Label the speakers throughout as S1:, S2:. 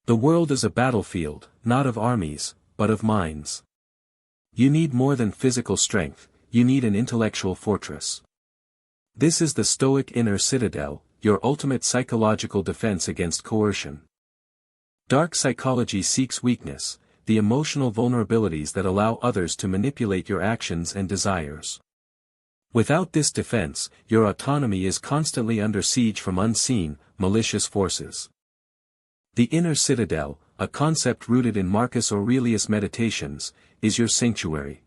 S1: The world is a battlefield, not of armies, but of minds. You need more than physical strength, you need an intellectual fortress. This is the Stoic Inner Citadel, your ultimate psychological defense against coercion. Dark psychology seeks weakness, the emotional vulnerabilities that allow others to manipulate your actions and desires. Without this defense, your autonomy is constantly under siege from unseen, malicious forces. The inner citadel, a concept rooted in Marcus Aurelius' Meditations, is your sanctuary.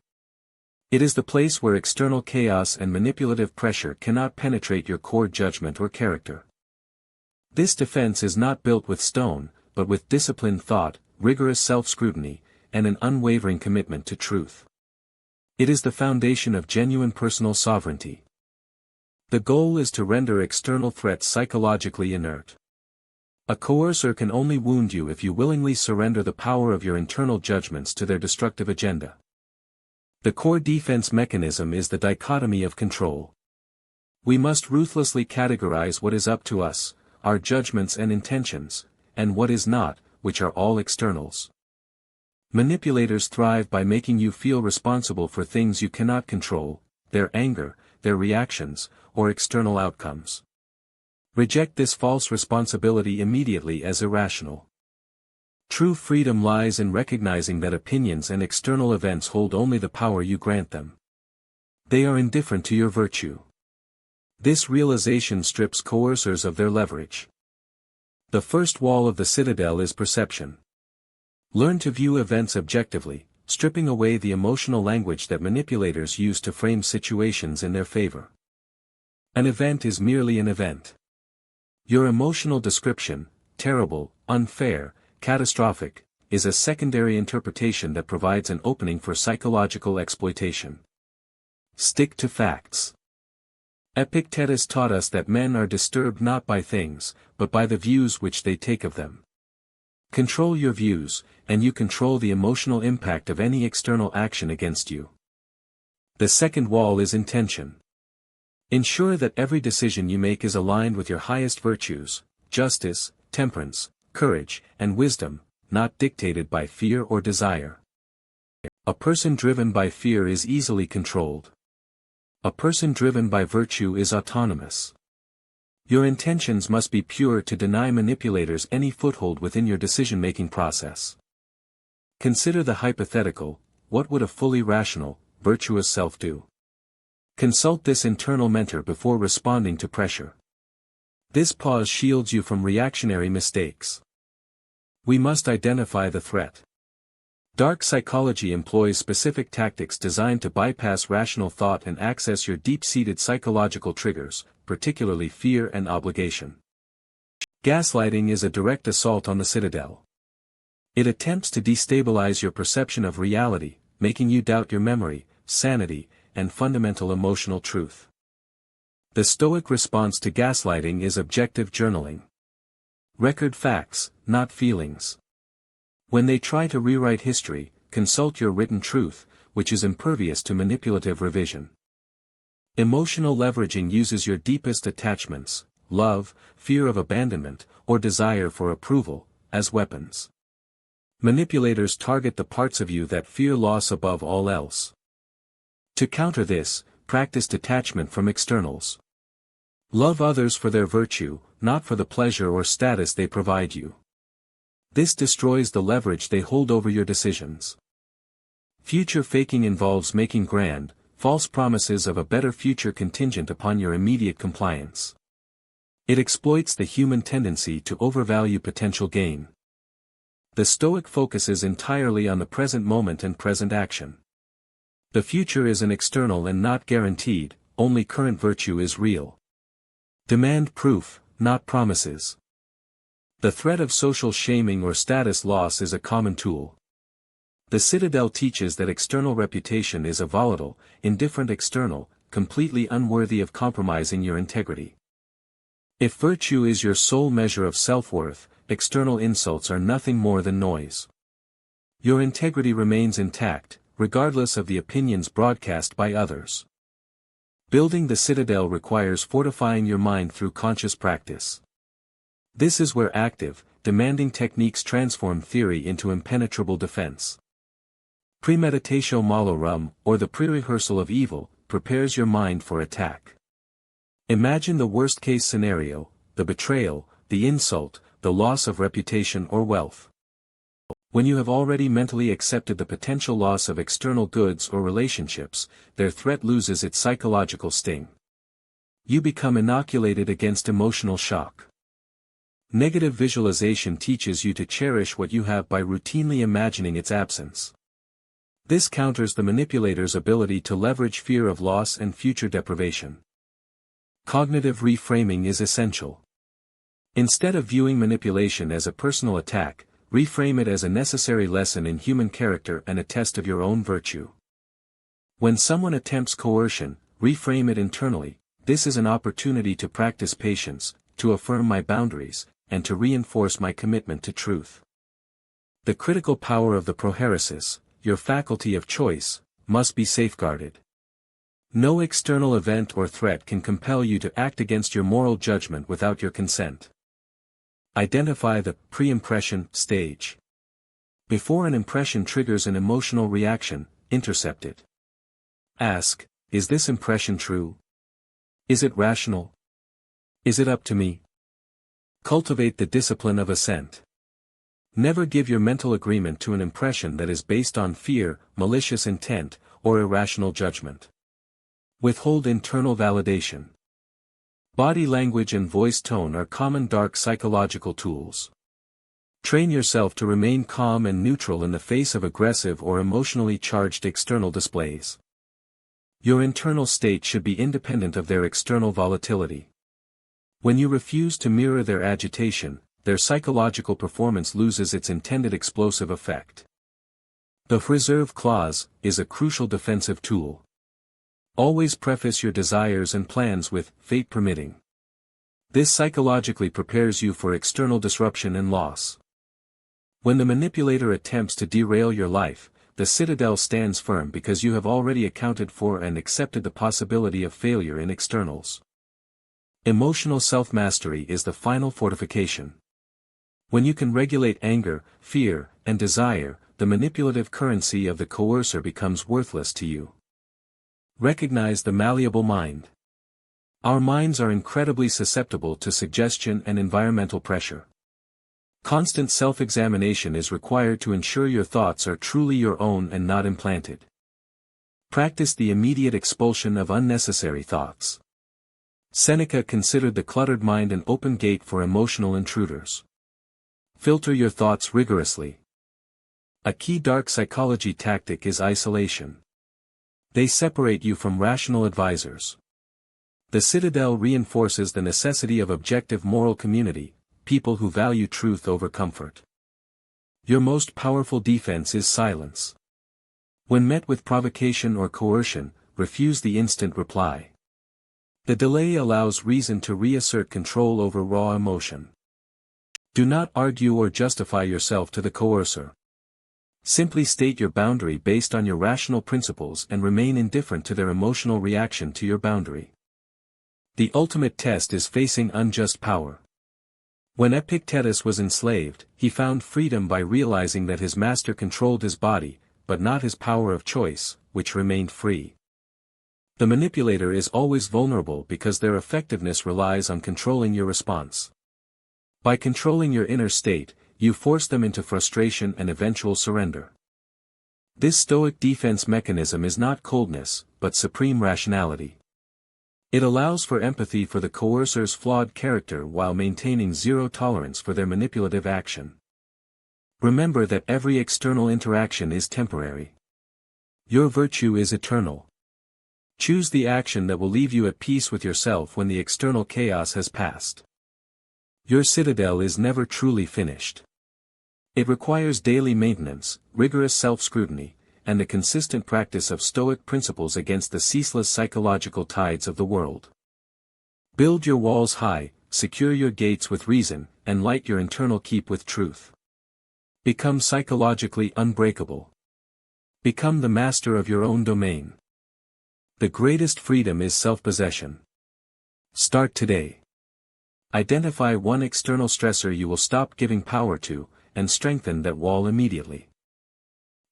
S1: It is the place where external chaos and manipulative pressure cannot penetrate your core judgment or character. This defense is not built with stone, but with disciplined thought, rigorous self-scrutiny, and an unwavering commitment to truth. It is the foundation of genuine personal sovereignty. The goal is to render external threats psychologically inert. A coercer can only wound you if you willingly surrender the power of your internal judgments to their destructive agenda. The core defense mechanism is the dichotomy of control. We must ruthlessly categorize what is up to us, our judgments and intentions, and what is not, which are all externals. Manipulators thrive by making you feel responsible for things you cannot control, their anger, their reactions, or external outcomes. Reject this false responsibility immediately as irrational. True freedom lies in recognizing that opinions and external events hold only the power you grant them. They are indifferent to your virtue. This realization strips coercers of their leverage. The first wall of the citadel is perception. Learn to view events objectively, stripping away the emotional language that manipulators use to frame situations in their favor. An event is merely an event. Your emotional description, terrible, unfair, catastrophic, is a secondary interpretation that provides an opening for psychological exploitation. Stick to facts. Epictetus taught us that men are disturbed not by things, but by the views which they take of them. Control your views, and you control the emotional impact of any external action against you. The second wall is intention. Ensure that every decision you make is aligned with your highest virtues, justice, temperance, courage, and wisdom, not dictated by fear or desire. A person driven by fear is easily controlled. A person driven by virtue is autonomous. Your intentions must be pure to deny manipulators any foothold within your decision-making process. Consider the hypothetical: what would a fully rational, virtuous self do? Consult this internal mentor before responding to pressure. This pause shields you from reactionary mistakes. We must identify the threat. Dark psychology employs specific tactics designed to bypass rational thought and access your deep-seated psychological triggers, particularly fear and obligation. Gaslighting is a direct assault on the citadel. It attempts to destabilize your perception of reality, making you doubt your memory, sanity, and fundamental emotional truth. The Stoic response to gaslighting is objective journaling. Record facts, not feelings. When they try to rewrite history, consult your written truth, which is impervious to manipulative revision. Emotional leveraging uses your deepest attachments, love, fear of abandonment, or desire for approval, as weapons. Manipulators target the parts of you that fear loss above all else. To counter this, practice detachment from externals. Love others for their virtue, not for the pleasure or status they provide you. This destroys the leverage they hold over your decisions. Future faking involves making grand, false promises of a better future contingent upon your immediate compliance. It exploits the human tendency to overvalue potential gain. The Stoic focuses entirely on the present moment and present action. The future is an external and not guaranteed, only current virtue is real. Demand proof, not promises. The threat of social shaming or status loss is a common tool. The Citadel teaches that external reputation is a volatile, indifferent external, completely unworthy of compromising your integrity. If virtue is your sole measure of self-worth, external insults are nothing more than noise. Your integrity remains intact, regardless of the opinions broadcast by others. Building the citadel requires fortifying your mind through conscious practice. This is where active, demanding techniques transform theory into impenetrable defense. Premeditatio Malorum, or the pre-rehearsal of evil, prepares your mind for attack. Imagine the worst-case scenario: the betrayal, the insult, the loss of reputation or wealth. When you have already mentally accepted the potential loss of external goods or relationships, their threat loses its psychological sting. You become inoculated against emotional shock. Negative visualization teaches you to cherish what you have by routinely imagining its absence. This counters the manipulator's ability to leverage fear of loss and future deprivation. Cognitive reframing is essential. Instead of viewing manipulation as a personal attack, reframe it as a necessary lesson in human character and a test of your own virtue. When someone attempts coercion, reframe it internally: this is an opportunity to practice patience, to affirm my boundaries, and to reinforce my commitment to truth. The critical power of the prohairesis, your faculty of choice, must be safeguarded. No external event or threat can compel you to act against your moral judgment without your consent. Identify the pre-impression stage. Before an impression triggers an emotional reaction, intercept it. Ask, is this impression true? Is it rational? Is it up to me? Cultivate the discipline of assent. Never give your mental agreement to an impression that is based on fear, malicious intent, or irrational judgment. Withhold internal validation. Body language and voice tone are common dark psychological tools. Train yourself to remain calm and neutral in the face of aggressive or emotionally charged external displays. Your internal state should be independent of their external volatility. When you refuse to mirror their agitation, their psychological performance loses its intended explosive effect. The reserve clause is a crucial defensive tool. Always preface your desires and plans with "fate permitting." This psychologically prepares you for external disruption and loss. When the manipulator attempts to derail your life, the citadel stands firm because you have already accounted for and accepted the possibility of failure in externals. Emotional self-mastery is the final fortification. When you can regulate anger, fear, and desire, the manipulative currency of the coercer becomes worthless to you. Recognize the malleable mind. Our minds are incredibly susceptible to suggestion and environmental pressure. Constant self-examination is required to ensure your thoughts are truly your own and not implanted. Practice the immediate expulsion of unnecessary thoughts. Seneca considered the cluttered mind an open gate for emotional intruders. Filter your thoughts rigorously. A key dark psychology tactic is isolation. They separate you from rational advisors. The citadel reinforces the necessity of objective moral community, people who value truth over comfort. Your most powerful defense is silence. When met with provocation or coercion, refuse the instant reply. The delay allows reason to reassert control over raw emotion. Do not argue or justify yourself to the coercer. Simply state your boundary based on your rational principles and remain indifferent to their emotional reaction to your boundary. The ultimate test is facing unjust power. When Epictetus was enslaved, he found freedom by realizing that his master controlled his body, but not his power of choice, which remained free. The manipulator is always vulnerable because their effectiveness relies on controlling your response. By controlling your inner state, you force them into frustration and eventual surrender. This Stoic defense mechanism is not coldness, but supreme rationality. It allows for empathy for the coercer's flawed character while maintaining zero tolerance for their manipulative action. Remember that every external interaction is temporary. Your virtue is eternal. Choose the action that will leave you at peace with yourself when the external chaos has passed. Your citadel is never truly finished. It requires daily maintenance, rigorous self-scrutiny, and the consistent practice of Stoic principles against the ceaseless psychological tides of the world. Build your walls high, secure your gates with reason, and light your internal keep with truth. Become psychologically unbreakable. Become the master of your own domain. The greatest freedom is self-possession. Start today. Identify one external stressor you will stop giving power to, and strengthen that wall immediately.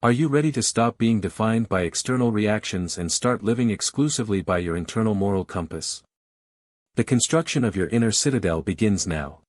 S1: Are you ready to stop being defined by external reactions and start living exclusively by your internal moral compass? The construction of your inner citadel begins now.